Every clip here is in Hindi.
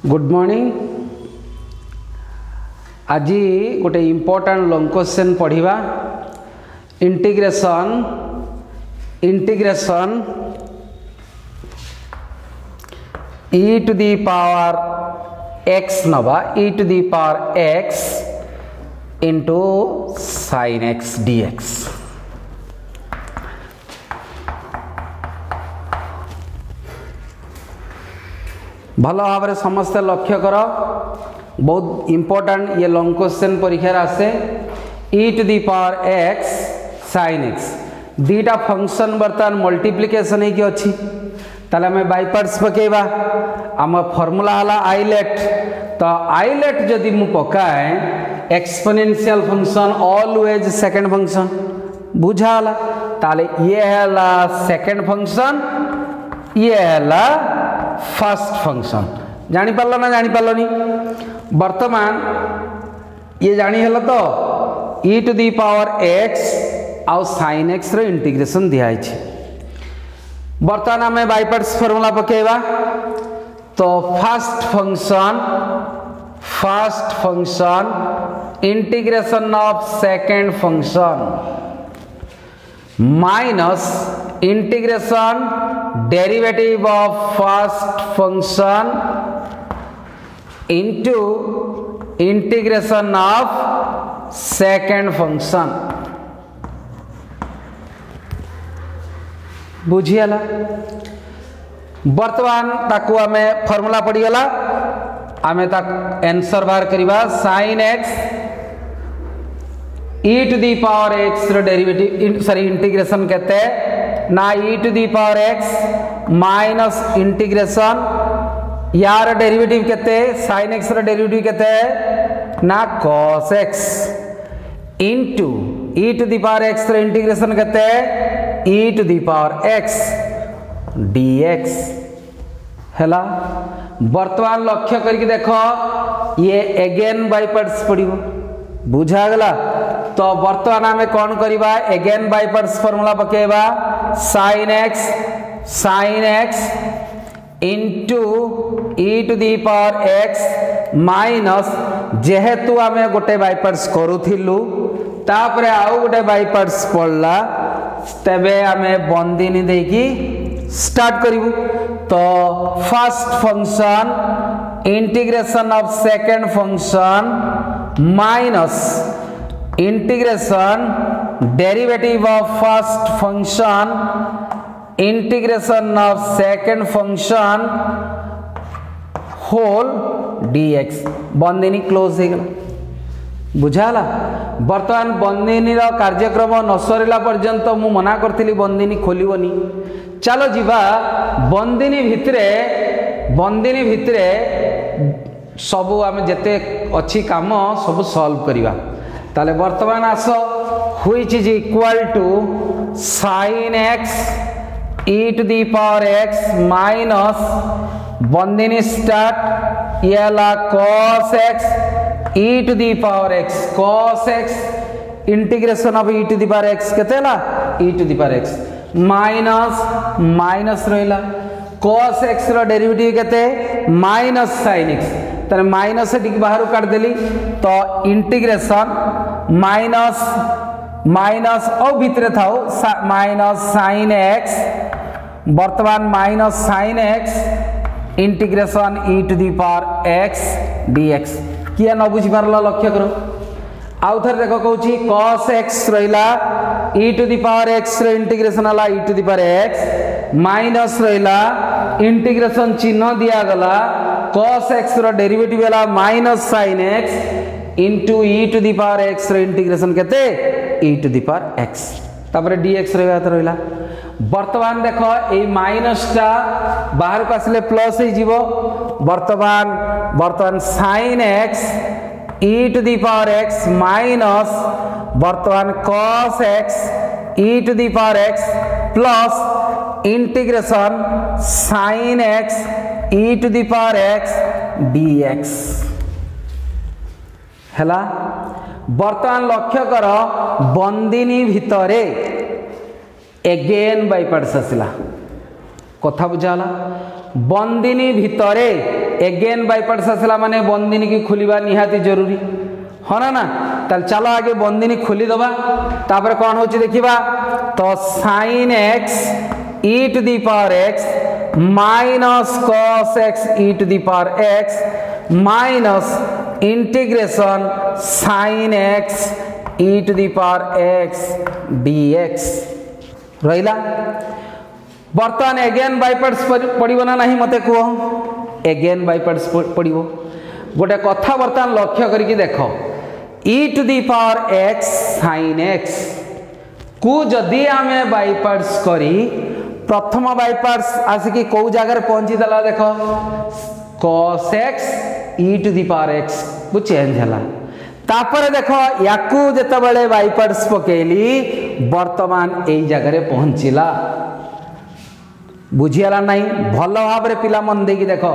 Good morning. आज गोटे इम्पोर्टेंट लॉन्ग क्वेश्चन पढ़िबा। Integration e to the power x नवा e to the power x into sin x dx। भल भाव में समस्त लक्ष्य कर, बहुत इम्पोर्टेंट ये लॉन्ग क्वेश्चन परीक्षा आसे। e to the power x sin x दीटा फंक्शन बर्तमान मल्टीप्लिकेशन होगी अच्छी, ताले हमें बाय पार्ट्स पकेबा। आम फॉर्मूला हला आइलेट, तो आइलेट जदि मु पकाए exponential function always second function बुझाला, ताले ये हला सेकंड फंक्शन, ये हला फर्स्ट फंक्शन। जानी पारलो ना जानी पारलोनी? वर्तमान ये जानी हला तो e to the power x आउ sin x रो इंटीग्रेशन दिया है। वर्तमान आम बाय पार्ट्स फॉर्मूला पकेबा, तो first function integration of second function minus integration derivative of first function into integration of second function. बुझीगला? वर्तमान ताकू आम फॉर्मूला पड़ीगला, आम आंसर बाहर करवा। sin x e to the power x रो डेरिवेटिव सॉरी इंटीग्रेशन केते ना e to the power x minus integration यार डेरिवेटिव केते sin x रो डेरिवेटिव केते ना cos x into e to the power x रो इंटीग्रेशन केते e to the power x dx हैला। वर्तमान लक्ष्य करके देखो, ये अगेन बाय पार्ट्स पड़िबो, बुझा गला? तो वर्तमान आमे कौन करिबा? अगेन बाय पार्ट्स फार्मूला पकेबा। sin x into e to the power x minus जेहेतु आमे गोटे बाय पार्ट्स करूथिलु, तापरे आउ गोटे बाय पार्ट्स पड़ला, तबे आमे बंदिनी देकी स्टार्ट करिबु। तो first function integration of second function minus integration derivative of first function integration of second function whole dx। बंदिनी क्लोज हो गला, बुझाला? वर्तमान बंदिनी कार्यक्रम न सरला पर्यंत मु मना करथिली बंदिनी खोलिबनी। चलो जीवा बंदिनी भितरे सबू आम जेते अच्छी काम सब सॉल्व करिवा। ताले वर्तमान आस which is equal to sin x e to the power x minus बंदिनी स्टार्ट ये ला cos x e to the power x cos x integration of e to the power x केते ला e to the power x minus रहिला cos x रो डेरिवेटिव केते माइनस sin x, तर माइनस से ठीक बाहर काट देली, तो इंटीग्रेशन माइनस और भीतर थाओ माइनस sin x, वर्तमान minus sin x integration e to the power x dx। किया न बुझी पारला? लक्ष्य करो आउ थर देखो कहूची cos x रहिला e to the power x रो इंटीग्रेशन हला e to the power x minus रहिला इंटीग्रेशन चिन्ह दिया गला cos x रो डेरिवेटिव हला minus sin x into e to the power x रो इंटीग्रेशन केते e to the power x, तापर dx रहिला। वर्तमान देखो ए माइनस टा बाहर को आसले प्लस ही जीवो। वर्तमान sin x e to the power x minus वर्तमान cos x e to the power x plus integration sin x e to the power x dx हैला। वर्तमान लक्ष्य कर बंदिनी भितरे अगेन बाय पार्ट्स आसिला, कथा बुझाला? बंदिनी भितरे एगेन बाइपार्ट्स आसला माने बंदिनी की खुलिबा निहाती जरूरी हाँ ना ताल चलो आगे बंदिनी खोली दबा तापर कौन होची देखिबा तो sin x e to the power x minus cos x e to the power x minus integration sin x e to the power x dx रहिला बर्तमान एगेन बाइपार्ट्स पड़िबो ना नहीं मते कहो एगेन बाइपार्ट्स पड़िबो गोटे कथा बर्तमान लक्ष्य करके देखो e to the power x sin x को जदि आमे बाइपार्ट्स करी प्रथम बाइपार्ट्स आसिकी को जगह पहुंची दला देखो cos x e to the power x को चेंज हला तापर देखो याकू जेतबेले बाइपार्ट्स पकेली वर्तमान एई जगह पहुंचीला बुझियाला नहीं भल भाव रे पिला मन देकी देखो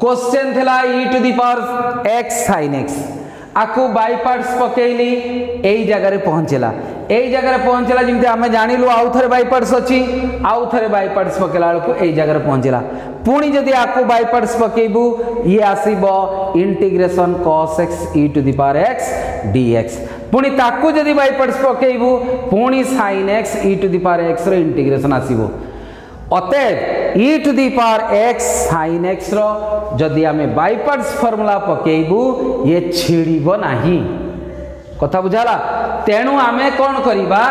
क्वेश्चन थिला e to the power x sin x आकु बाइपार्ट्स पकेली एई जगह रे पहुंचला एई जगह रे पहुंचला जिमते हमें जानिलु आउ थरे बाइपार्ट्स अछि आउ थरे बाइपार्ट्स पकेला को एई जगह रे पहुंचला पुणी जदि आकु बाइपार्ट्स पकेबू ये आसीबो integration cos x e to the power x dx पुणी ताकु जदि बाइपार्ट्स पकेबू पुणी sin x e to the power x रो इंटीग्रेशन आसीबो अतएव e to the power x sin x रो जदि आमे बाइपार्ट्स फार्मूला पकेबू ये छिड़िबो नाही कथा बुझाला तेणु आमे कौन करिबा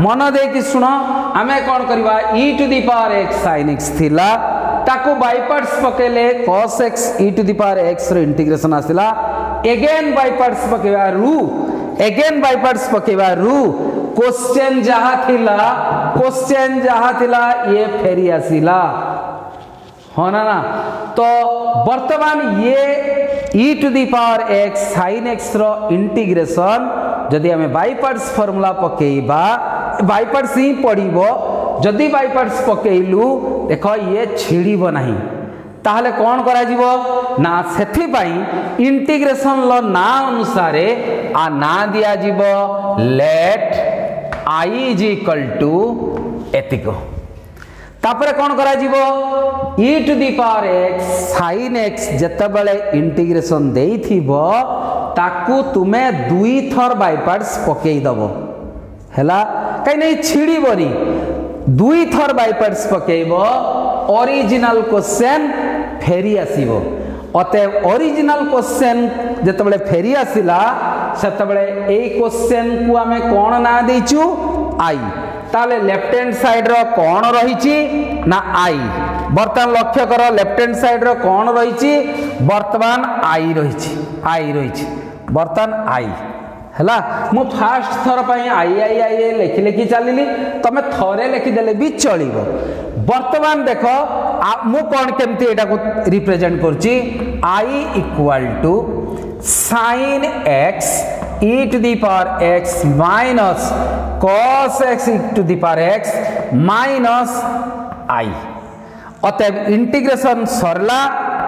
मन दे कि सुनो आमे कौन करिबा e to the power x sin x थिला ताको बाइपार्ट्स पकेले cos x e to the power x रो इंटीग्रेशन आसिला अगेन बाइपार्ट्स पकेबा रू अगेन बाइपार्ट्स पकेबा रू क्वेश्चन जहा थिला ये फेरी आसिला हाँ ना तो वर्तमान ये e to the power x sin x रो इंटीग्रेशन जदि हमें बाइपार्ट्स फार्मूला पकेइबा बाइपार्ट्स ही पड़िबो जदि बाइपार्ट्स पकेइलु देखो ये छिड़िबो नाही ताहले कौन करा जीवो ना सेथि पाई इंटीग्रेशन लो ना अनुसारे आ ना दिया जीवो let I is equal to एतिको तापरे कौन करा जीवो e to the power x sin x जतबेले इंटीग्रेशन देई थिबो ताकू तुमे दुई थर बाइपार्ट्स पकेई दबो हैला कहीं नहीं छिड़ी बनी दुई थर बाइपार्ट्स पकेइबो ओरिजिनल क्वेश्चन फेरी आसीबो अतएव ओरिजिनल क्वेश्चन जतबेले फेरी आसिला सेतबेले एई क्वेश्चन को आमे कोन ना देइचु आई ताले लेफ्ट हैंड साइड रो कोन रहिची ना आई वर्तमान लक्ष्य करो लेफ्ट हैंड साइड रो कोन रहिची वर्तमान आई रहिची वर्तमान आई हैला मु फास्ट थर पई आई लिखि लिखि चलिली तमे थरे लिखि देले भी चलिबो वर्तमान देखो मु कोन केमती एटा को रिप्रेजेंट करची I equal to sin x e to the power x minus cos x e to the power x minus i अतएव इंटीग्रेशन सरला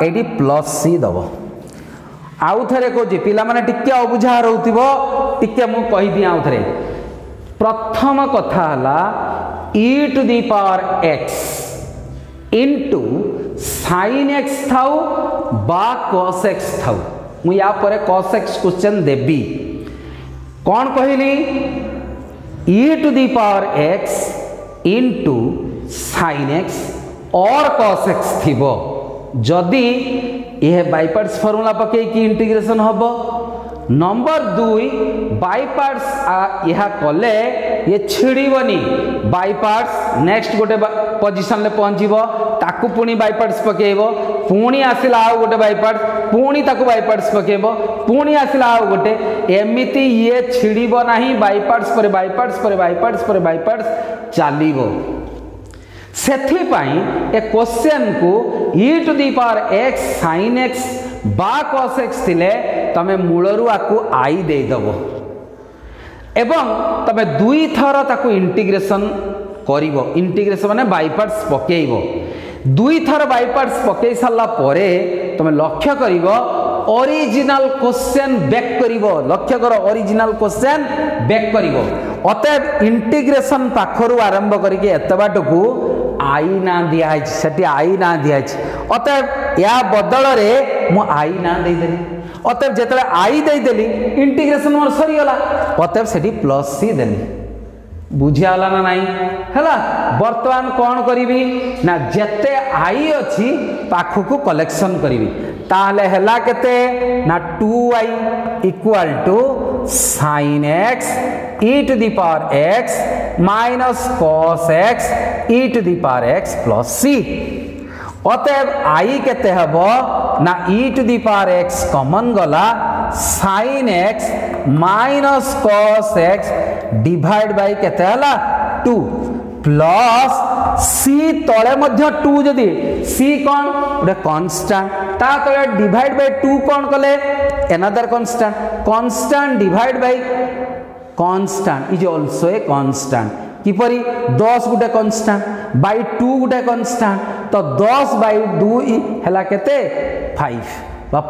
एडी प्लस c दबो आउ थरे को जे पिला माने टिके अबुझा रहउतिबो टिके मु कहि दिया आउ थरे प्रथम कथा हला e to the power x into sin x थाउ बा cos x थाउ मु या परे cos x क्वेश्चन देबी कौन कहली e to the power x into sin x और cos x थिबो जदि यह बाइपार्ट्स फार्मूला पके की इंटीग्रेशन हबो नंबर 2 बाइपार्ट्स यह कले ये छिड़ीबनी बाइपार्ट्स नेक्स्ट गोटे पोजीशन ले पहुंचीबो ताकू पुणी बाइपार्ट्स पकेइबो पुणी आसिला आ गोटे बाइपार्ट्स पुणी ताकू बाइपार्ट्स पकेइबो पुणी आसिला आ गोटे एमिति ये छिड़ीबो नाही बाइपार्ट्स पर बाइपार्ट्स पर बाइपार्ट्स पर बाइपार्ट्स चालीबो सेथि पाई ए क्वेश्चन को e to the power x sin x बा cos x थिले तमे मूलरू आकु i दे दबो एवं तमे दुई थर ताकु इंटीग्रेशन करिवो इंटीग्रेशन माने बाइपार्ट्स पकेइबो दुई थर बाइपार्ट्स पकेइ साला परे तमे लक्ष्य करिवो ओरिजिनल क्वेश्चन बैक करिवो लक्ष्य करो ओरिजिनल क्वेश्चन बैक करिवो अतएव इंटीग्रेशन पाखरु आरंभ करिके एतबाटकू आई ना दिखाई से आई ना दिखाई अतएव या बदल मु आई ना देदेली अतएव जिते आई देदेली इंटीग्रेशन मोर सरीगला अतएव से प्लस सी देली बुझीगला ना नाई है बर्तमान कौन करी ना जेते आई अच्छी पाखक कलेक्शन करी ताहले हैला केते ना 2i equal to sin x e to the power x minus cos x e to the power x plus c अतएव आई केते हबो ना e to the power x common गला sin x minus cos x divide by केते हला 2 प्लस सी तले मध्य 2 जदि सी कौन गोटे कांस्टेंट ता तले डिवाइड बाय 2 कौन कले another constant divide by constant is also a constant किपरि 10 गुटे कांस्टेंट बाय 2 गुटे कांस्टेंट तो 10 बाय 2 हला केते 5 बा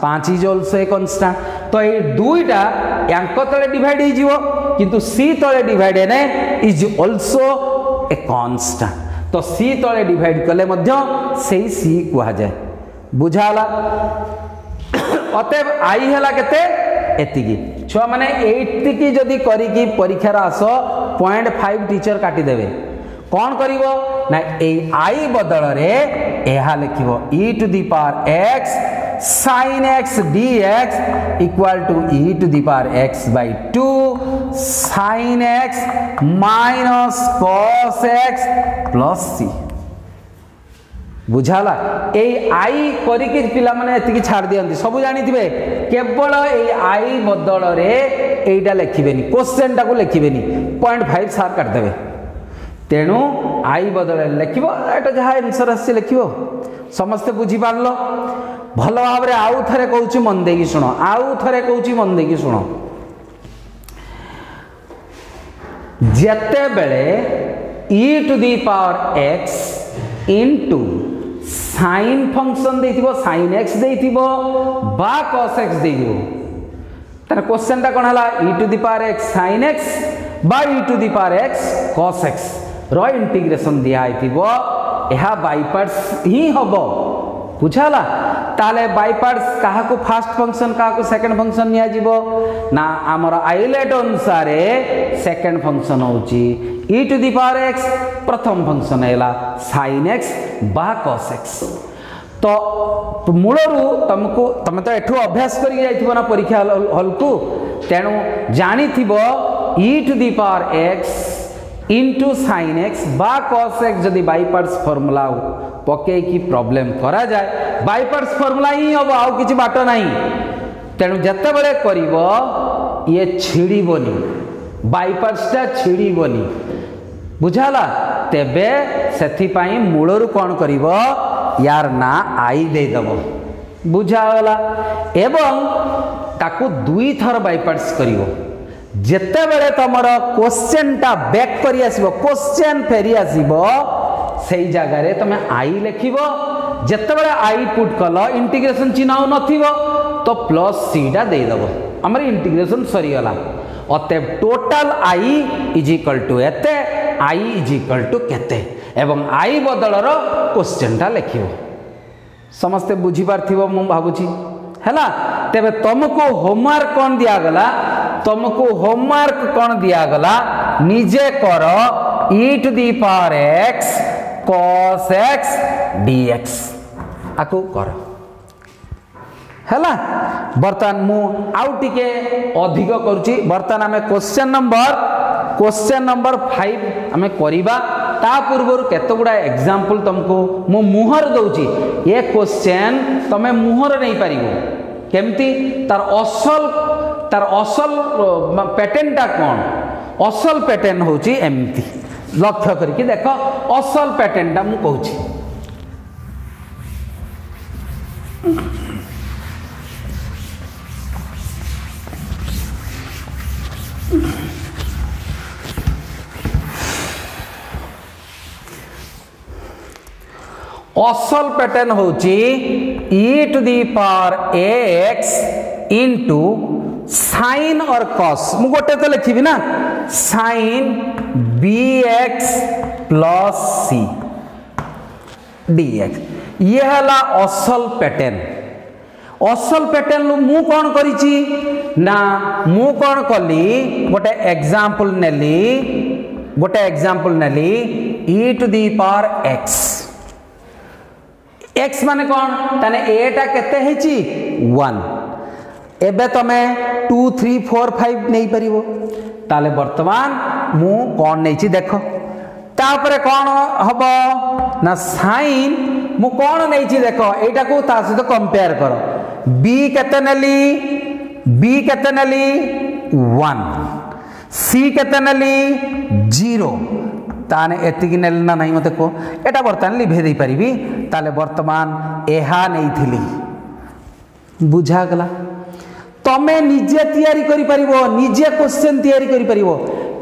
5 इज आल्सो ए कांस्टेंट तो ये दुईटा यांको तले डिवाइड हो जिवो किंतु सी तले डिवाइड ने इज आल्सो ए कांस्टेंट तो सी तले डिवाइड कले मध्य सेही सी कुहा जाए बुझाला अतएव आई हला केते एतिकी छुआ माने एतिकी जदी करी की परीक्षा रा आसो 0.5 टीचर काटी देबे कौन करिवो ना ए आई बदल रे एहा लिखिवो e to the power x sin x dx equal to e to the power x by 2 sin x minus cos x plus c बुझाला ए आई करिके पिला माने एतिकी छाड़ दियंती सब जानि थिबे केवल ए आई बदल रे एटा लिखिबेनी क्वेश्चन टाको लिखिबेनी 0.5 सार काट देबे तेणु आई बदल लिखिबो एटा जहा आंसर आसी लिखिबो समस्त बुझी पारलो भल भाव रे आउ थरे कहूची मन देकी सुनो आउ थरे कहूची मन देकी सुनो जेते बेले e to the power x into sine function देथिबो sin x देथिबो बा cos x देथिबो तार क्वेश्चन ता कोन हला e to the power x sin x बा e to the power x cos x रो इंटीग्रेशन दिया आइथिबो एहा बाय पार्ट्स ही हबो बुझाला ताले बाय पार्ट्स काहा को फर्स्ट फंक्शन काहा को सेकंड फंक्शन निया जीवो ना हमर आइलेट अनुसार सेकंड फंक्शन होची e to the power x प्रथम फंक्शन हैला sin x बा cos x तो मूलरू तुमको तमे तो एठू अभ्यास करी जाइथिबो ना परीक्षा हॉल को तेणु जानि थिबो e to the power x into sin x बा cos x जदि बाय पार्ट्स फार्मूला पके की प्रॉब्लम करा जाए बाय पार्ट्स फार्मूला ही हम आउ किछि बाट नाही तेणु जत्ते बेले करिवो ये छिड़ीबोनी बाय पार्ट्स ता छिड़ीबोनी बुझाला तेबे सेथि पई मूलरू कोन करिवो यार ना आई दे दबो बुझागला एवं ताकू दुई थर बाय पार्ट्स करिवो जेते बेले तमर क्वेश्चन टा बैक करी आसीबो क्वेश्चन फेरी आसीबो सेई जगह रे तमे आई लिखिबो जेते बेले आई पुट कलो इंटीग्रेशन चिन्ह नथिबो तो प्लस सी टा दे दबो हमर इंटीग्रेशन सरी गला अतएव total I is equal to एते आई इज इक्वल टू केते एवं आई बदल रो क्वेश्चन टा लिखिबो समस्त बुझी पारथिबो मु भाबुची हैला तेबे तुमको होमवर्क कोन दिया गला तुमको होमवर्क कौन दिया गला निजे करो e to the power x cos x dx आको करो हैला बर्तमान मु आउ टिके अधिक करूची बर्तमान हमें क्वेश्चन नंबर 5 हमें करिबा ता पूर्व केते गुडा एग्जांपल तुमको मु मुहर दउची ये क्वेश्चन तमे मुहर नहीं पारिबो केमती तार असल पैटर्न टा कौन असल पैटर्न होची एमती लक्ष्य करके देख असल पैटर्न टा मु कहूची असल पैटर्न होची e to the power x into sine और कॉस मु गोटे तो लिखी ना sine bx plus c dx ये हला असल पैटर्न। असल पैटर्न मु कौन करिछि ना मु कौन कली गोटे एग्जांपल नेली e to the power x। x माने कौन ताने एटा केते हेची 1। एबे तमे 2 3 4 5 नहीं परिबो ताले वर्तमान मु कौन नहीं देखो तापरे कौन हम ना साइन मु कौन नहीं देख एटा को ता सहित कंपेयर कर b केते नेली 1 c केते नेली 0 ताने एतिकी नेली ना नहीं मते को एटा वर्तमान लिभे दे परिबी ताले वर्तमान एहा नहीं थिली बुझा गला। तमे निजे तैयारी करि परिबो निजे क्वेश्चन तैयारी करि परिबो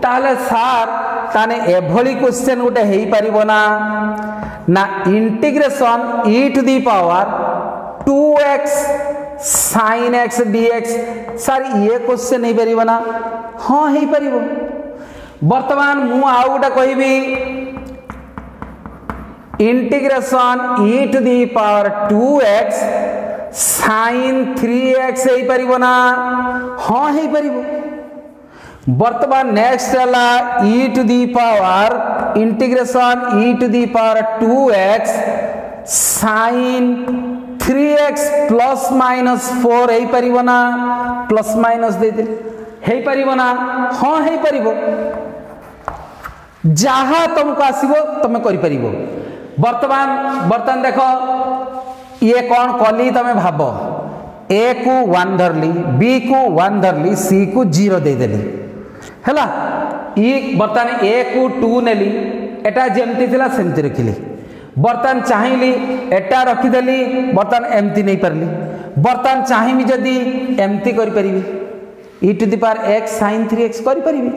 ताले सार ताने एभली क्वेश्चन गोटे हेई परिबो ना integration e to the power 2x sin x dx sir ये क्वेश्चन नहीं परिबो ना हाँ हेई परिबो। वर्तमान मु आउ गोटे कहबी integration e to the power 2x sin 3x हेई परिबो ना हाँ हेई परिबो। वर्तमान नेक्स्ट है e to the power integration e to the power 2x sin 3x plus minus 4 हेई परिबो ना प्लस माइनस दे दे हेई परिबो ना हाँ हेई परिबो। जहा तुमको आसीबो तमे करि परिबो। वर्तमान देखो ये कौन कली तमे भाबो a को 1 धरली b को 1 धरली c को 0 दे देली हैला ई बर्तन a को 2 नेली एटा जेमती थिला सेमती रखिली बर्तन चाहिली एटा रखिदेली बर्तन एमती नहीं पारली बर्तन चाहिमी जदी एमती करि परिबी e to the power x sin 3x करि परिबी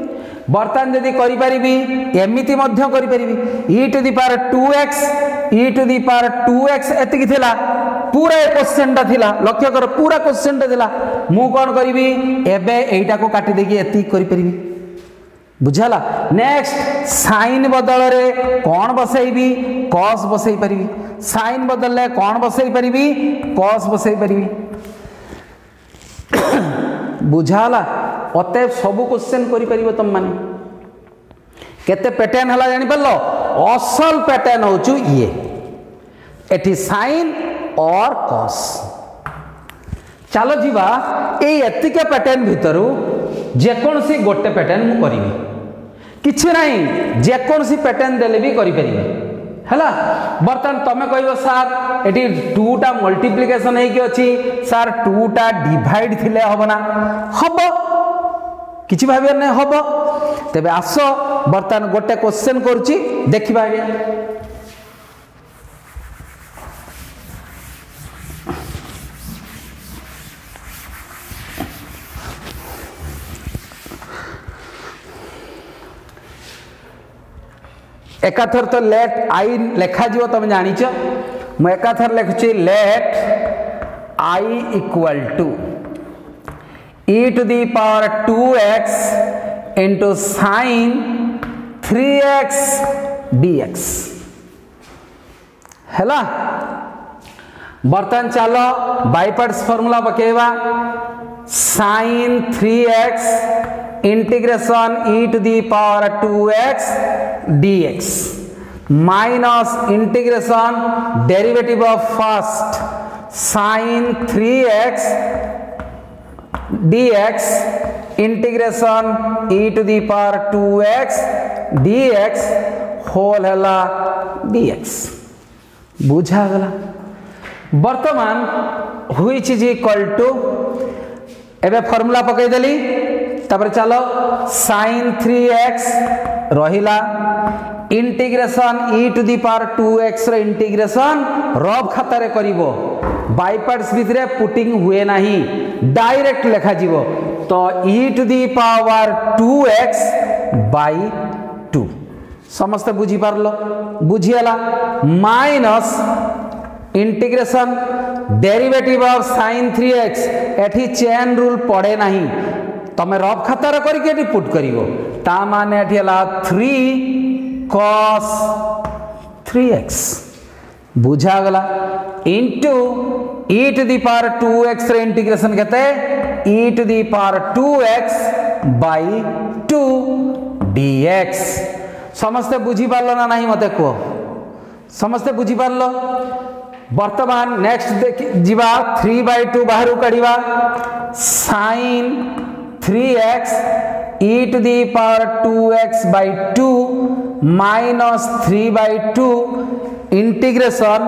बर्तन जदी करि परिबी एमिति मध्य करि परिबी e to the power 2x e to the power 2x एतिकी थिला पूरा क्वेश्चन टा थिला लक्ष्य कर पूरा क्वेश्चन टा थिला मु कोन करिवि एबे एटा को काटी देकी एति करि परिबी बुझाला। नेक्स्ट साइन बदल रे कौन बसैबी cos बसै परिबी साइन बदल ले कौन बसै परिबी cos बसै परिबी बुझाला। अतएव सब क्वेश्चन करि परिबो तुम माने केते पैटर्न हला जानि परलो असल पैटर्न होचु ये एठी साइन और cos। चलो जीवा ए एतिके पैटर्न भितरु जे कोन सी गोटे पैटर्न मु करिवि किछि नाही जे कोन सी पैटर्न देले भी करि परिबि हैला। बर्तन तमे कहबो सर एटी 2 टा मल्टीप्लिकेशन हे कि अछि सर 2 टा डिवाइड थिले हबो ना हबो किछि भाबियर नै हबो। तबे आसो बर्तन गोटे क्वेश्चन करूची देखिबा आगे एकाथर तो लेट आई लेखा जीव तुम जानिच मु एकाथर लिखुची let I equal to e to the power 2x into sine 3x dx हैला। बर्तन चलो बाय पार्ट्स फार्मूला पकेवा sine 3x integration e to the power 2x dx minus integration derivative of first sine 3x dx integration e to the power 2x dx whole हला dx बुझा गला। वर्तमान हुई चीज इक्वल टू एबे फार्मूला पकई देली तापर चलो साइन 3x रहिला integration e to the power 2x रो इंटीग्रेशन रब खाता रे करिवो बाय पार्ट्स भितरे पुटिंग हुए नाही डायरेक्ट लेखा जीवो तो e to the power 2x bye 2 समस्त बुझी पारलो बुझियाला minus integration derivative of sine 3x एठी चेन रूल पड़े नाही तमे रफ खाता करके एठी पुट करिवो ता माने एठी हला 3 cos 3x बुझा गला into e to the power 2x रे इंटीग्रेशन केते e to the power 2x bye 2 dx। समस्ते बुझी पारलो ना नहीं मते को समस्ते बुझी पारलो। वर्तमान नेक्स्ट देख जीवा 3/2 बाहर काढ़िबा sin 3x e to the power 2x bye 2 minus 3/2 integration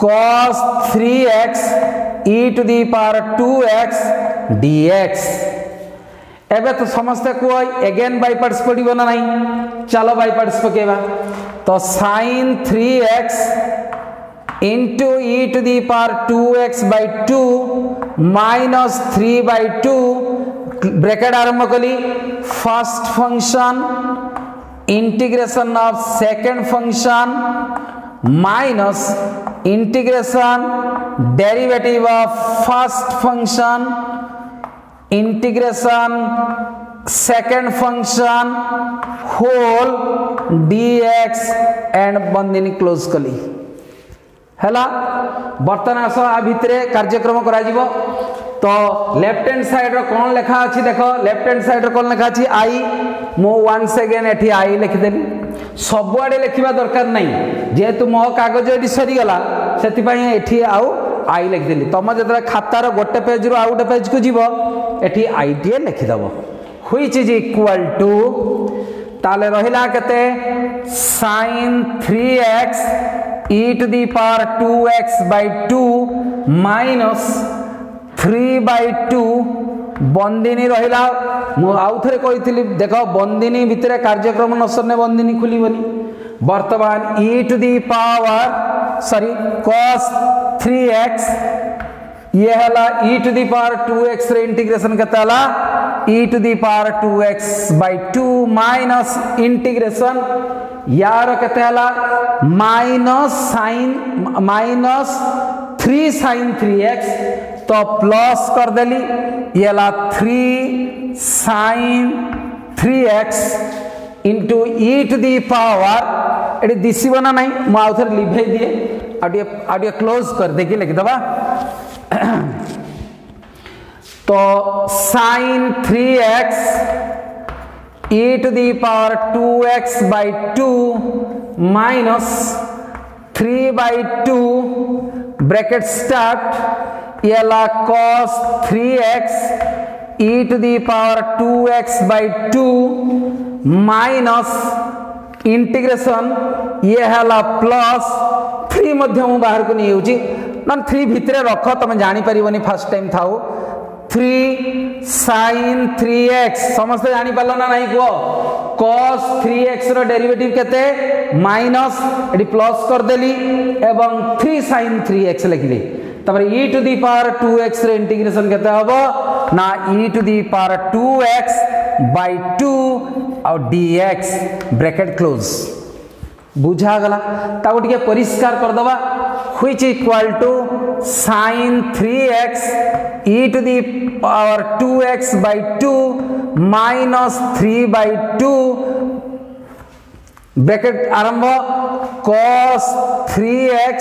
cos 3x e to the power 2x dx। एबे तो समस्ते को अगेन बाय पार्ट्स पड़िबो ना नहीं चलो बाय पार्ट्स पकेबा तो sin 3x into e to the power 2x by 2 minus 3/2 bracket आरंभ कली first function integration of second function minus integration derivative of first function integration second function whole dx end बंदिनी क्लोज कली हैला। बर्तमान आस आ भितरे कार्यक्रम करा जीवो तो लेफ्ट हैंड साइड रो कोन लिखा अछि देखो लेफ्ट हैंड साइड रो कोन लिखा अछि आई मो वंस अगेन एठी आई लिख देली सब आडे लिखिबा दरकार नै जेहेतु मो कागज एठी सरी गला सेति पई एठी आउ आई लिख देली तम जदरा खाता रो गोटे पेज रो आउट पेज को जीवो एठी आई टी लिख दबो व्हिच इज इक्वल टू ताले रहिला केते sin 3x e to the power 2x by 2 minus 3/2 Bandini रहिला मु आउ थरे कहितली देखो बंदिनी भितरे कार्यक्रम नसरने बंदिनी खुलीबनी वर्तमान e to the power sorry cos 3x ये हला e to the power 2x रे इंटीग्रेशन केता हला e to the power 2x by 2 minus integration यार केते हला माइनस 3 sin 3x तो प्लस कर देली ये हला 3 sin 3x into e to the power एडी दिसिबो ना नहीं मु आउथर लिभे दिए आडियो क्लोज कर दे के लिख दबा तो sin 3x e to the power 2x by 2 minus 3/2 bracket start ये ला cos 3x e to the power 2x by 2 minus integration ये हला प्लस 3 मध्य मु बाहर को नहीं होची नन 3 भितरे रख तमे जानि परिबनी फर्स्ट टाइम थाउ 3 sin 3x समस्त जानि पालो ना नहीं को cos 3x रो डेरिवेटिव केते माइनस एडी प्लस कर देली एवं 3 sin 3x लिखली तब e to the power 2x रे इंटीग्रेशन केते हबो ना e to the power 2x by 2 और dx ब्रैकेट क्लोज बुझा गला ताको टिके परिष्कार कर दबा which equal to sin 3x e to the power 2x by 2 minus 3/2 bracket आरंभ cos 3x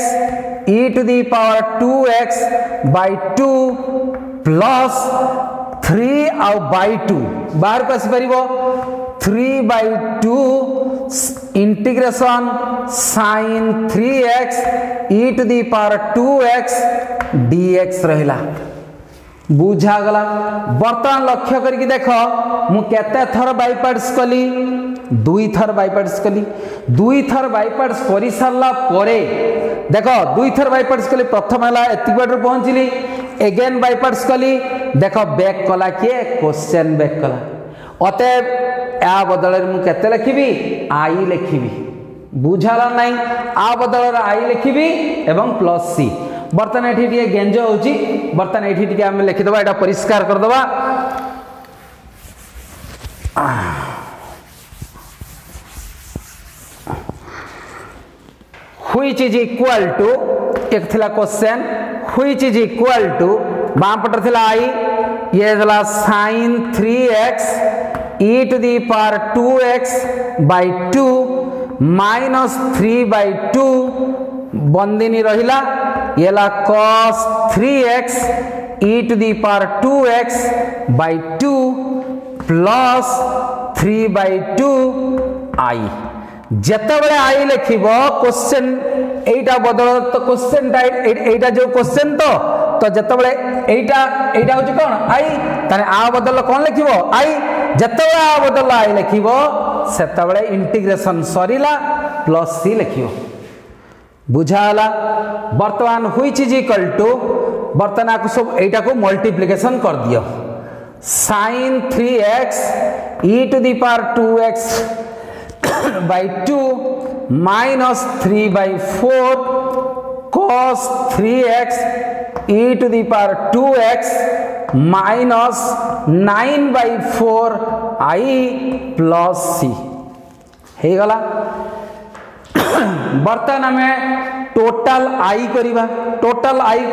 e to the power 2x by 2 plus 3 और by 2 बाहर को आसी परिबो 3/2 integration sin 3x e to the power 2x dx रहिला बुझा गला। बर्तमान लक्ष्य करके देख मु केते थर बाय पार्ट्स कली 2 थर बाय पार्ट्स कली 2 थर बाय पार्ट्स करि सारला परे देखो 2 थर बाय पार्ट्स कली प्रथम हला एति बाटर पहुंचली अगेन बाय पार्ट्स कली देखो बैक कला के क्वेश्चन बैक कला अतएव आ बदल मु केते लिखिबी आई लिखिबी बुझाला नहीं आ बदल आई लिखिबी एवं प्लस सी बर्तन एठी टिके गेंज होची बर्तन एठी टिके हम लिखि दबा एटा परिष्कार कर दबा व्हिच इज इक्वल टू एक थिला question which is equal to बाम पटर थिला आई ये दला sin 3x e to the power 2x by 2 minus 3/2 Bandini रहिला ये ला cos 3x e to the power 2x by 2 plus 3/2 i जेतेबेले I लिखिबो question एटा बदल तो क्वेश्चन एटा जो क्वेश्चन तो जेतेबेले एटा होची कोन आई ताने आ बदल कोन लिखिबो आई जेतेबेले आ बदल आई लिखिबो सेतेबेले इंटीग्रेशन सरीला प्लस सी लिखिबो बुझाला वर्तमान व्हिच इज इक्वल टू वर्तमान को सब एटा को मल्टीप्लिकेशन कर दियो sin 3x e to the power 2x by 2 minus 3/4 cos 3x e to the power 2x minus 9/4 i plus c हे गला बर्तन में टोटल आई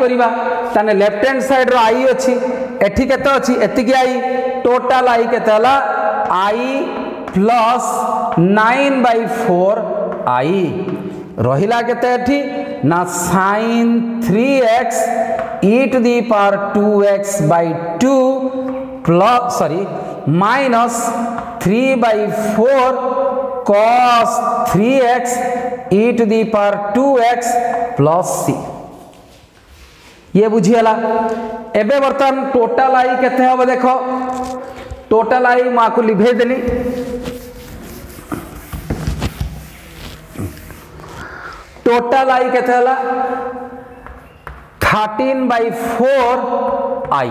करिबा ताने लेफ्ट हैंड साइड रो आई अछि एठी केते अछि एतिकी आई टोटल आई केते हला आई प्लस 9/4 आई रहिला केते एठी ना sin 3x e to the power 2x by 2 plus minus 3/4 cos 3x e to the power 2x plus c ये बुझीला एबे बर्तन टोटल आई केते हबो देखो टोटल आई मा को लिभे देली टोटल आई केते हला 13/4 i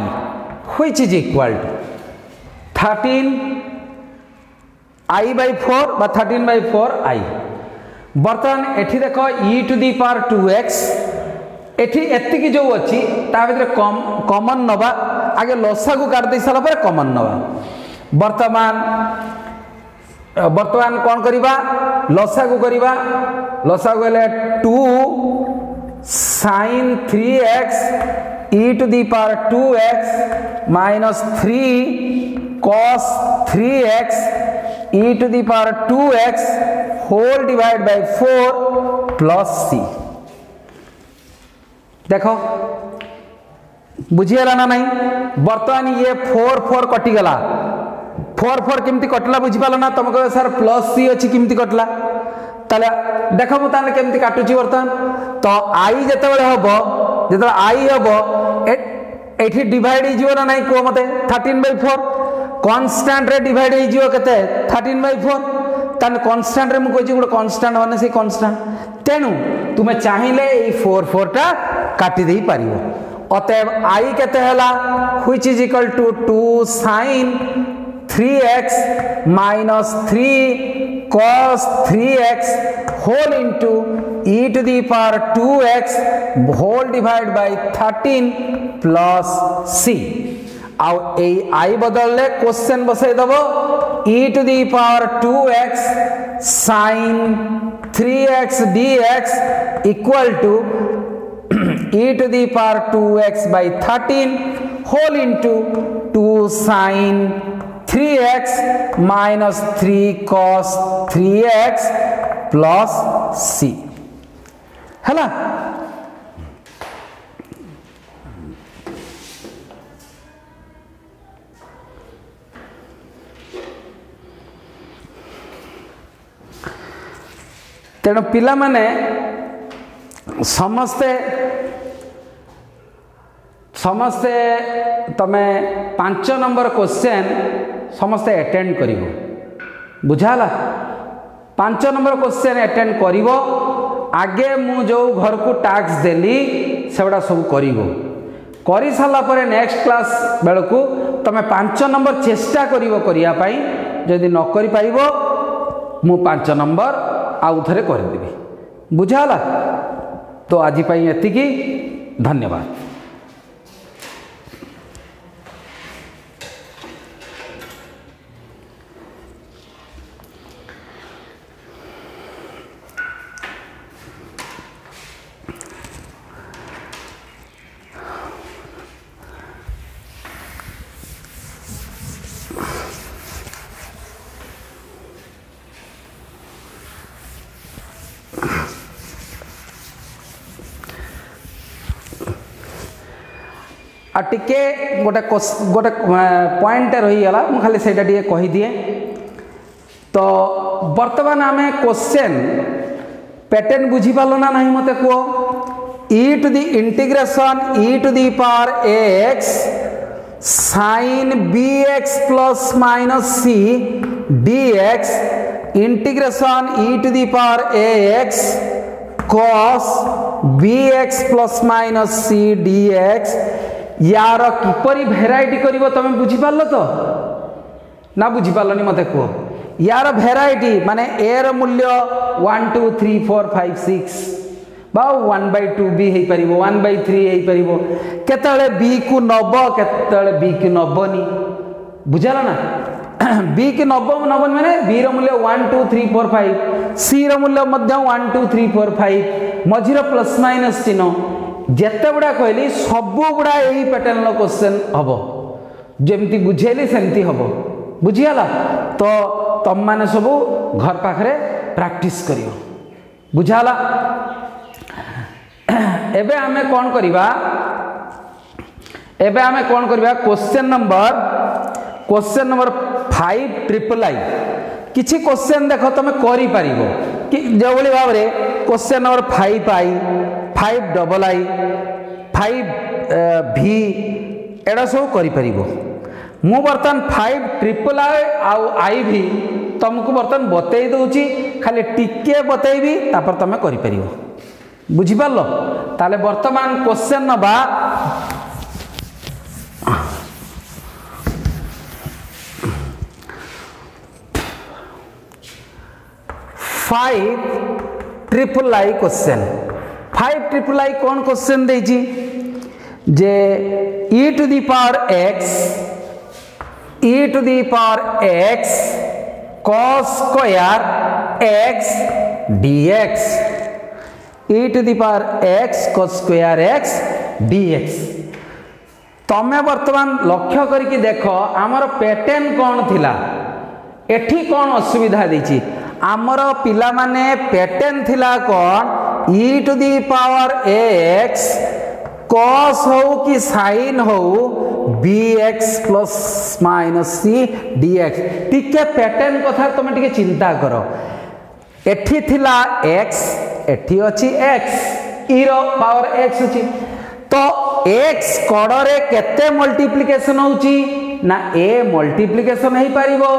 which is equal to 13 i/4 बा 13/4 i बर्तमान एठी देखो e to the power 2x एठी एतिकी जो अछि ता भीतर कॉमन नबा आगे लसा को काट दे साला पर कॉमन नबा वर्तमान कोन करिबा लसा को गले 2 sin 3x e to the power 2x minus 3 cos 3x e to the power 2x whole divided by 4 plus c देखो बुझीगला ना नहीं बर्तमान ये 4 कटि गला 4 केमती कटला बुझी पालो ना तुमको सर प्लस सी अछि केमती कटला ताले देखो मु ताने केमती काटुची बर्तमान तो आई जेतेबेले हबो आई हबो एठी डिवाइड हो जिवो ना नहीं को मते 13/4 कांस्टेंट रे डिवाइड हो जिवो केते 13/4 तान कांस्टेंट रे मु कोची गुड कांस्टेंट माने से कांस्टेंट तेनु तुमे चाहिले ए 4 टा काटी देई पारिबो अतएव आई केते हला which is equal to 2 sin 3x minus 3 cos 3x whole into e to the power 2x whole divided by 13 plus c आउ ए आई बदलले क्वेश्चन बसाई दबो e to the power 2x sin 3x dx equal to e to the power 2x by 13 whole into 2 sin 3x minus 3 cos 3x plus c हैला तेणु पिला माने समस्ते तमे 5 नंबर क्वेश्चन समस्ते अटेंड करिवो बुझाला 5 नंबर क्वेश्चन अटेंड करिवो आगे मु जो घर को टास्क देली सेबडा सब करिवो करि साला परे नेक्स्ट क्लास बेलकू तमे 5 नंबर चेष्टा करिवो करिया पाई जदि न करि पाइबो मु 5 नंबर आउ थरे कर देबी बुझाला तो आज पाई एतिकी धन्यवाद। आ टिके गोटे गोटे पॉइंट रहीगला मुझे खाली से कहीदिए। तो बर्तमान आम क्वेश्चन पैटर्न बुझीपाल ना नहीं मत कह E to the integration E to the power X sine B X plus minus C D X integration E to the power X cos B X plus minus C D X यार किपरी भेराइटी करिवो तमे बुझीपाल तो ना बुझीपालनी मत कह यार भेराइटी माने ए रो मूल्य 1 2 3 4 5 6 बा 1/2 भी हे परिबो 1/3 हे परिबो केतळे बी को नब केतळे बी को नबनी बुझाला ना बी की नबन माने बी रो मूल्य 1 2 3 4 5 सी रो मूल्य मध्य 1 2 3 4 5 मझिर प्लस माइनस चिन्ह जेते बडा कहली सब गुडा एही पैटर्न लो क्वेश्चन हबो जेमती बुझेली सेमती हबो बुझियाला। तो तुम माने सब घर पाखरे प्रैक्टिस करियो बुझाला। एबे आमे कोन करिबा क्वेश्चन नंबर 5 ट्रिपल आई किछि क्वेश्चन देखो तुम करि पारिबो कि जो भली भाव रे क्वेश्चन नंबर 5 आई 5 डबल आई 5 भी एडा सब करि पारिबो। मु बर्तन 5 ट्रिपल आई भी तुमको बर्तन बतई दूची खाली टिके बतईबी तापर तुम करि परिबो बुझी पारलो। ताले वर्तमान क्वेश्चन नबा 5 triple I question 5 triple I कौन क्वेश्चन देजी जे e to the power x cos square x dx e to the power x cos square x dx। तमे वर्तमान लक्ष्य करके देख आमर पैटर्न कौन थिला एठी कौन असुविधा देची आमर पिला माने पैटर्न थिला कौन e to the power x cos हो कि sin हो bx plus minus C dx टिके पैटर्न कथा तुम टिके चिंता करो एठी थिला x एठी अछि x e रो पावर x अछि तो x कड़रे केते मल्टीप्लिकेशन होउची ना a मल्टीप्लिकेशन हे परिबो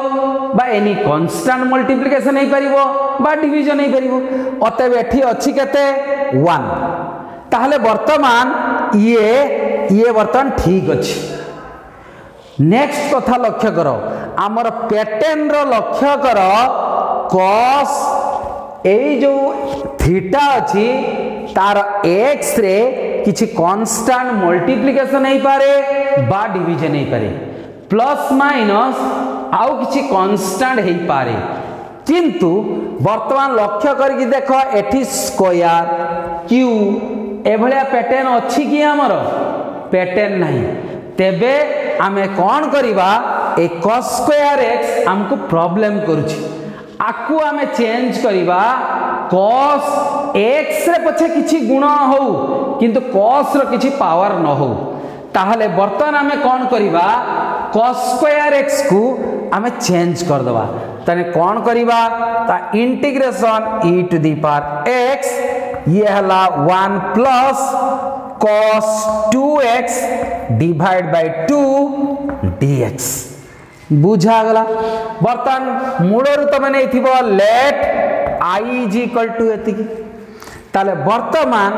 बा एनी कांस्टेंट मल्टीप्लिकेशन हे परिबो बा डिवीजन हे परिबो अतएव एठी अछि केते 1 ताहले वर्तमान ये वर्तमान ठीक अछि। नेक्स्ट कथा लक्ष्य करो आमर पैटर्न रो लक्ष्य करो cos ए जो थीटा अछि तार x रे किछि कांस्टेंट मल्टीप्लिकेशन हे पारे बा डिवीजन हे पारे प्लस माइनस आउ किछि कांस्टेंट हे पारे किंतु वर्तमान लक्ष्य करके देख एठी स्क्वायर q एभलिया पैटर्न अछि कि हमर पैटर्न नहीं तेबे आमे कौन करिबा ए cos स्क्वायर x हमको प्रॉब्लम करूची आकु आमे चेंज करिबा cos x रे पछे किछि गुण हो किंतु cos रो किछि पावर न हो ताहले वर्तमान आमे कौन करिबा cos स्क्वायर x को आमे चेंज कर दबा तने कौन करिबा ता integration e to the power x ये हला 1 plus cos 2x divide by 2 dx बुझा गला। बर्तन मूलर तुम नहीं थी let I is equal to एति ताले वर्तमान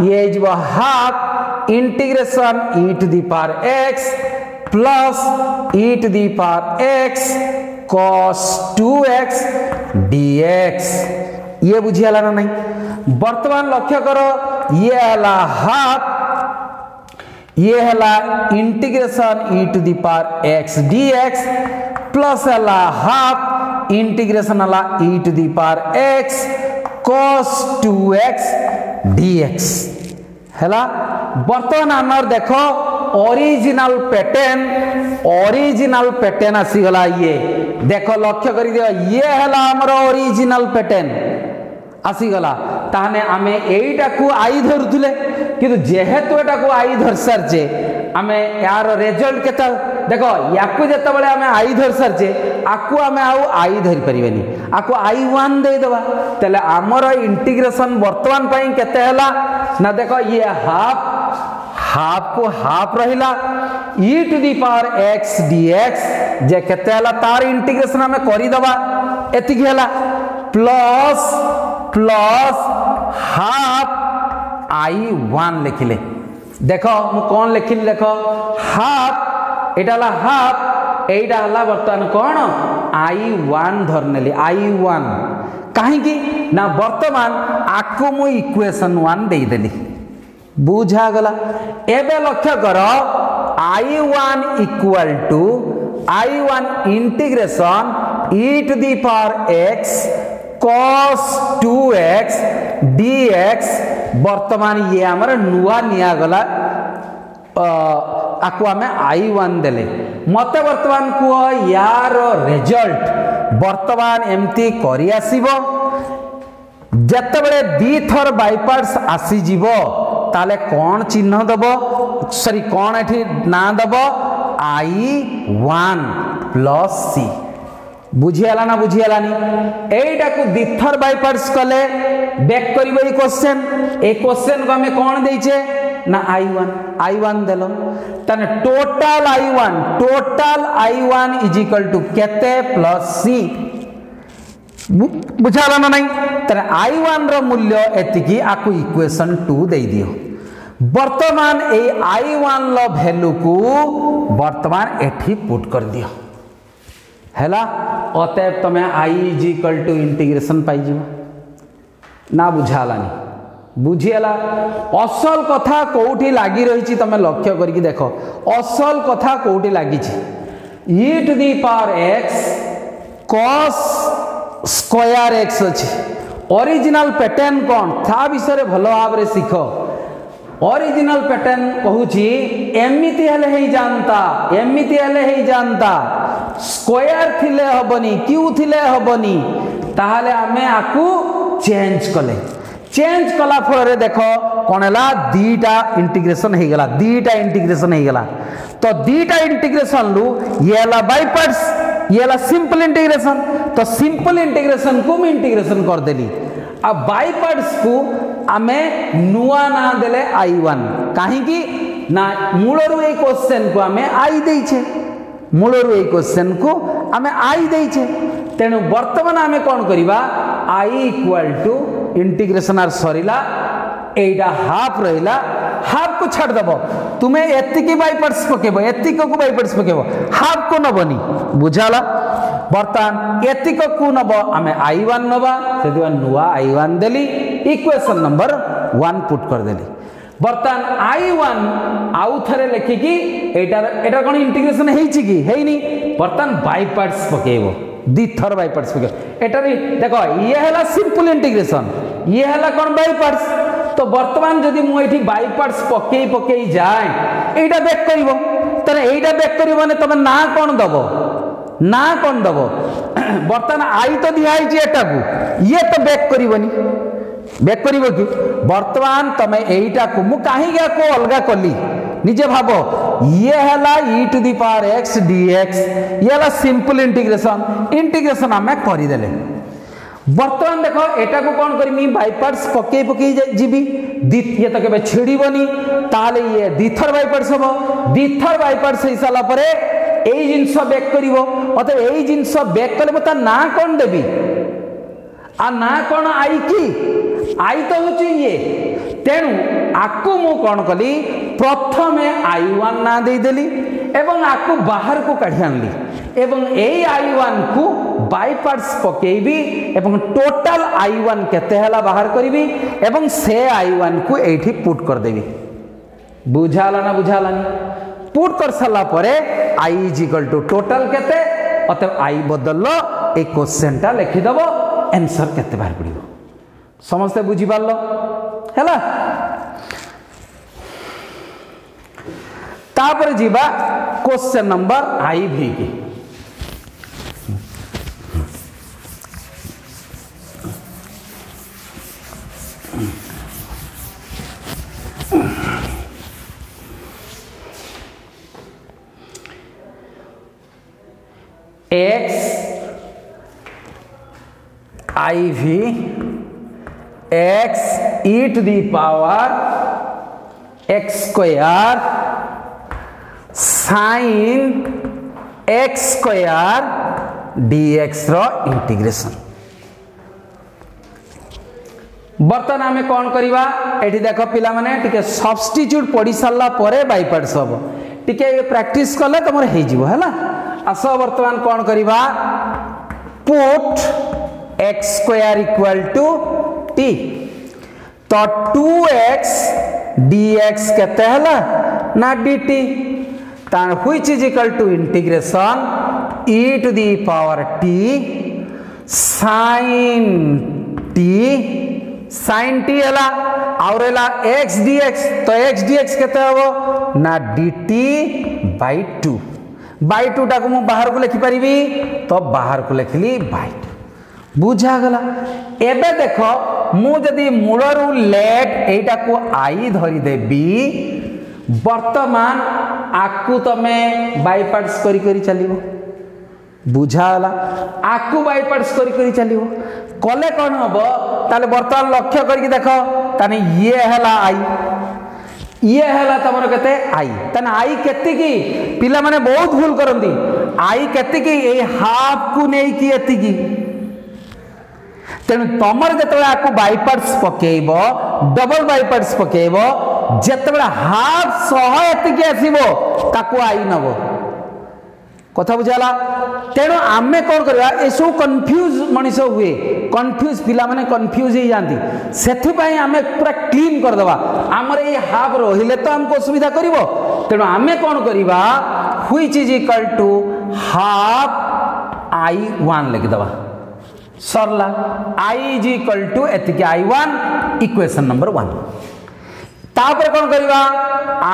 ये जब half integration e to the power x plus e to the power x cos 2x dx ये बुझियाला ना नहीं। वर्तमान लक्ष्य करो ये हला हाफ ये हला integration e to the power x dx plus हला हाफ इंटीग्रेशन हला e to the power x cos 2x dx हला। वर्तमान आमर देखो ओरिजिनल पैटर्न आसीगला ये देखो लक्ष्य करी दियो ये हला हमर ओरिजिनल पैटर्न आसीगला ताहने आमे एईटा को आई धरुले किंतु जेहेतु एटा को आई धर सारचे आमे यार रिजल्ट केता देखो याकू जत्ता बळे आमे आई धर सारचे आकू आमे आउ आई धरि परिबेनी आकू I1 दे दबा तले हमर इंटीग्रेशन वर्तमान पई केते हला ना देखो ये हाफ को हाफ रहिला e to the power x dx जे केते हला तार इंटीग्रेशन आमे करि दबा एतिकी हला प्लस हाफ I1 लिखिले देखो मु कौन लिखिली देखो हाफ एटा हला हाफ एटा हला वर्तमान कोन I1 धरनेली I1 काहे की ना वर्तमान आकु मु इक्वेशन 1 देई देली बुझा गला एबे लक्ष्य करो I1 equal to I1 integration e to the power x cos 2x dx वर्तमान ये हमर नुआ निया गला आकु आमे I1 देले मते वर्तमान को यार रिजल्ट वर्तमान एमती करि आसीबो जत्ते बेले दी थर बाइपार्ट्स आसी जीवो ताले कौन चिन्ह दबो सॉरी कौन एठी ना दबो I1 प्लस c बुझियाला ना बुझियालानी एटा को दिथर बाइपार्ट्स कले बैक करिबो ई क्वेश्चन ए क्वेश्चन को हमें कौन देइछे ना I1 देलो तने total I1 is equal to केते प्लस c बुझाला ना नहीं तने I1 रो मूल्य एतिकी आकु इक्वेशन 2 देई दियो वर्तमान ए I1 लो वैल्यू को वर्तमान एठी पुट कर दियो हैला अतएव तमे I is equal to integration पाई जीव ना बुझालानी बुझियाला असल कथा कोठी लागी रही तमे लक्ष्य करके देखो असल कथा कोठी लागी e to the power x cos square x अछि ओरिजिनल पैटर्न कोन था विषय भलो भाव रे सिखो ओरिजिनल पैटर्न कहूची एमिति हेले ही जानता स्क्वायर थिले हबनी क्यू थिले हबनी ताहाले हमें आकू चेंज कला फल रे देखो कोन हला दीटा इंटीग्रेशन हे गला तो दीटा इंटीग्रेशन लू ये हला बाय पार्ट्स ये हला सिंपल इंटीग्रेशन तो सिंपल इंटीग्रेशन को मैं इंटीग्रेशन कर देली अब बाय पार्ट्स को आमे नुआ ना देले I1 काहे की ना मूलरु ए क्वेश्चन को आमे I देइछे मूलरु ए क्वेश्चन को आमे I देइछे तेनु वर्तमान आमे कोन करिबा I इक्वल टू इंटीग्रेशन आर सरीला एटा हाफ रहिला हाफ को छाड़ दबो तुमे एतिकी बाय पार्ट्स पकेबो एतिको को बाय पार्ट्स पकेबो हाफ को नबनी बुझाला बर्तमान एतिको को नबो आमे I1 नबा सेदिवा नुआ I1 देली इक्वेशन नंबर 1 पुट कर देली बर्तमान I1 आउ थरे लेखि की एटा कोन इंटीग्रेशन हेछि की हेइनी बर्तमान बाय पार्ट्स पकेबो दी थर बाय पार्ट्स पकेबो एटा रे देखो ये हला सिंपल इंटीग्रेशन ये हला कोन बाय पार्ट्स तो वर्तमान जदि मु एठी बाय पार्ट्स पकेई जाए एटा बैक करिवो तने एटा बैक करिवो माने तमे ना कोन दबो बर्तमान आई तो दिया एटा को ये तो बैक करिवो कि वर्तमान तमे एटा को मु काहे गया को अलगा कली निजे भाबो ये हला e to the power x dx ये हला सिंपल इंटीग्रेशन हमें करि देले वर्तमान देखो एटा को कोन करमी बाय पार्ट्स पकेई जीबी ये तो केबे छिड़ीबनी ताले ये दिथर बाय पार्ट्स हबो दिथर बाय पार्ट्स हे साला परे एई जिंस बैक करिवो अत एई जिंस बैक करबो ता ना कोन देबी आ ना कोन आई की आई तो होची ये तेनु आकु मु कोन कली प्रथमे I1 ना दे देली एवं आकु बाहर को काढी आनली एवं एई I1 को बाय पार्ट्स पकेबी एवं टोटल I1 केते हला बाहर करबी एवं से I1 को एठी पुट कर देबी बुझाला ना बुझालानी पुट कर साला परे I is equal to total केते अतः I बदललो ए क्वेश्चन टा लिखि दबो आंसर केते बाहर पड़िबो समझते बुझी पारलो हैला तापर जीवा क्वेश्चन नंबर IV की एक्स आई भी x e to the power x square sine x square dx रो इंटीग्रेशन। बर्तमान आमे कौन करिबा एठी देखो पिला माने टिके सब्स्टिट्यूट पढ़ी सारला परे बाय पार्ट्स हबो टिके प्रैक्टिस करले तमर हे जिवो हला। आस वर्तमान कौन करिबा put x square equal to t तो 2x dx केते हला ना dt तार which is equal to integration e to the power t sin t sin t हला और हला x dx तो x dx केते हबो ना dt बाय 2 टाको मु बाहर को लिखि परिबी तो बाहर को लिखली बाय 2 बुझा गला। एबे देखो मु जदी मूलरू लेट एटा को आई धरी देबी वर्तमान आकु तमे बाय पार्ट्स करी करी चलिवो बुझाला आकु बाय पार्ट्स करी करी चलिवो कले कोन हबो ताले वर्तमान लक्ष्य करके देखो ताने ये हला आई ये हला तमर केते आई तने आई केते की पिला माने बहुत भूल करंदी आई केते की ए हाफ को नै की एति की तेणु तमर जतबे आकु बाय पार्ट्स पकेइबो डबल बाय पार्ट्स पकेइबो जतबे हाफ सह एति की आसीबो ताकु आई नबो कथा बुझाला। तेणु आमे कौन करवा एसो कन्फ्यूज मनीष हुए कन्फ्यूज पिला माने कन्फ्यूज ही जाती सेथि पई आमे पूरा क्लीन कर दवा हमर ए हाफ रहिले तो हमको सुविधा करिवो। तेणु आमे कौन करवा which is equal to half i1 लिख दवा सरला i इज इक्वल टू एतिके i1 इक्वेशन नंबर 1 तापर कौन करवा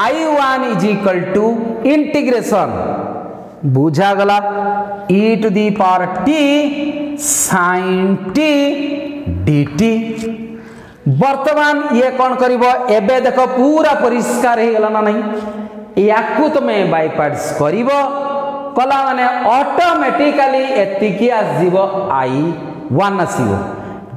i1 is equal to integration बुझा गला e to the power t sin t dt। वर्तमान ये कौन करिवो एबे देखो पूरा परिष्कार हे गला ना नहीं याकू तमे बाय पार्ट्स करिवो कला माने ऑटोमेटिकली एतिकी आसीबो i1 आसीबो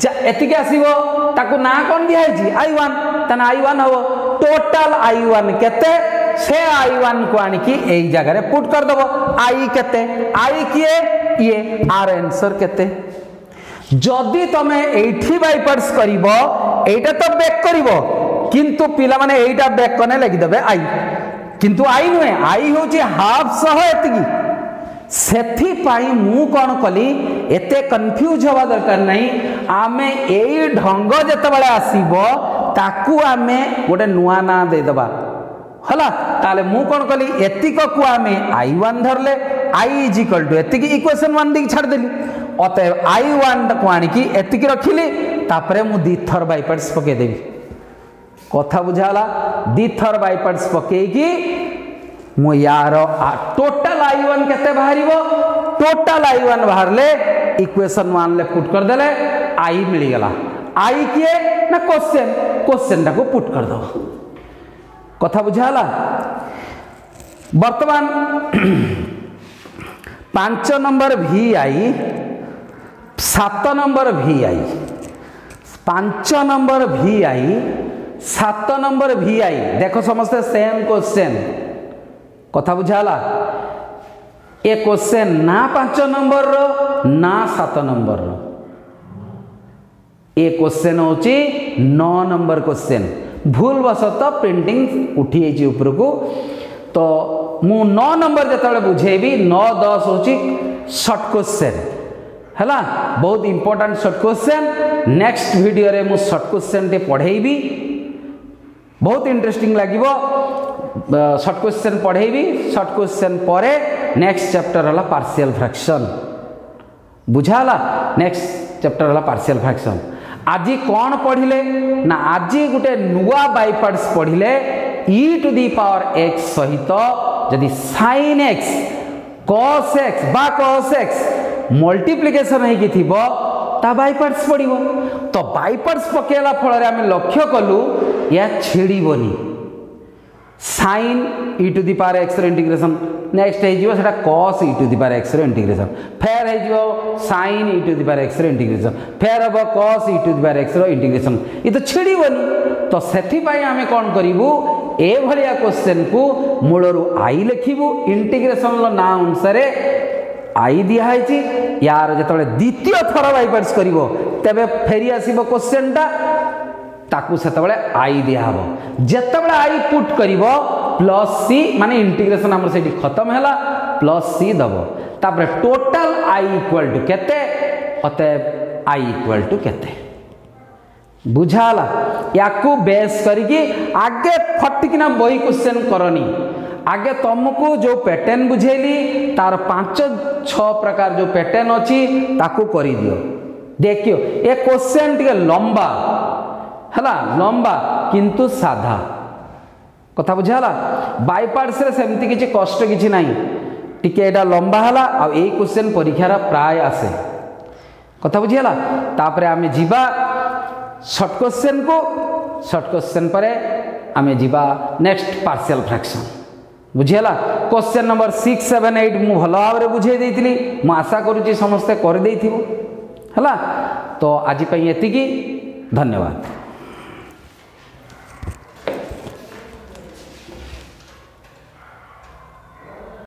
जा एतिकी आसीबो ताकू ना कोन दिया है i1 तने i1 हो टोटल i1 केते से i1 को आनी की एई जगह रे पुट कर दबो i केते i किए ये आर आंसर केते जदी तमे एठी बाय पार्ट्स करिवो एटा तो बैक करिवो किंतु पिला माने एटा बैक कने लागि देबे i किंतु i नुए i होची हाफ सह एतिकी सेथि पाई मु कोन कली एते कंफ्यूज होवा दरकार नहीं आमे एई ढंग जते बळे आसीबो ताकू आमे गोटे नुआ ना दे दबा हला ताले मु कोन कली एतिक को आमे i1 धरले i इज इक्वल टू एतिकी इक्वेशन 1 दी छाड़ देली अतः i1 को आनी की एतिकी रखिली तापरे मु दी थर बाय पार्ट्स पके देबी कथा बुझाला दी थर बाय पार्ट्स पके की मु यार टोटल i1 केते बाहरिबो टोटल i1 बाहरले इक्वेशन 1 ले पुट कर देले i मिली गला i किए ना क्वेश्चन टा को पुट कर दो कथा बुझाला। वर्तमान 5 number vi 7 number vi 5 number vi 7 number vi देखो समझते सेम क्वेश्चन कथा बुझाला ए क्वेश्चन ना 5 नंबर रो ना 7 नंबर रो ए क्वेश्चन होची 9 नंबर क्वेश्चन भूल वशत प्रिंटिंग उठी एची ऊपर को तो मु 9 नंबर जतले बुझेबी 9 10 होची शॉर्ट क्वेश्चन हला बहुत important short question next video रे मु शॉर्ट क्वेश्चन टे पढ़ेबी बहुत इंटरेस्टिंग लागिवो शॉर्ट क्वेश्चन पढ़ेबी शॉर्ट क्वेश्चन परे नेक्स्ट चैप्टर हला पार्शियल फ्रैक्शन बुझाला नेक्स्ट चैप्टर हला पार्शियल फ्रैक्शन आजी कौन पढ़िले ना आजी गुटे नुआ बाय पार्ट्स पढ़िले e to the power x सहित जदि sin x cos x बा cos x मल्टीप्लिकेशन है कि थिबो ता बाय पार्ट्स पढ़िबो तो बाय पार्ट्स पकेला फल रे हम लक्ष्य कलु या छेड़ीबोनी sine E to the power X integration next है cos E to the power X integration फेर है sine E to the power X integration फेर हम cos E to the power X integration ये तो छिड़बनी तो से आम कौन करूँ ए भाया क्वेश्चन को मूलरू आई लिखू इंटीग्रेशन ना अनुसार आई दिखाई यार जो द्वितीय थर बाइपार्ट्स कर तेरे फेरी आसब क्वेश्चन ताकू से आई दिहब जितेबाला आई पुट कर प्लस सी माने इंटीग्रेशन आम से खत्म है प्लस सी दब तापर टोटाल आई इक्वल टू केते अतएव आई इक्वल टू केते बुझाला याकू बेस करके आगे फटिकिना बही क्वेश्चन करनी आगे तुमको जो पैटर्न बुझेली तार 5-6 प्रकार जो पैटर्न अच्छी ताकू करी दियो देखियो ये क्वेश्चन टिके लंबा है लंबा किंतु साधा कथा बुझाला बाइपार्ट्स रे सेमती किछि कष्ट किछि नाही टिके एटा लंबा हला आ एई क्वेश्चन परीक्षार प्राय आसे कथा बुझियाला तापरे आमे जीवा शॉर्ट क्वेश्चन परे आमे जीवा नेक्स्ट पार्शियल फ्रैक्शन बुझियाला क्वेश्चन नंबर 6, 7, 8 मु भल भाव बुझे देइतिली मु आशा करूची समस्ते कर देइथिबो हला तो आज पई एतिकी धन्यवाद।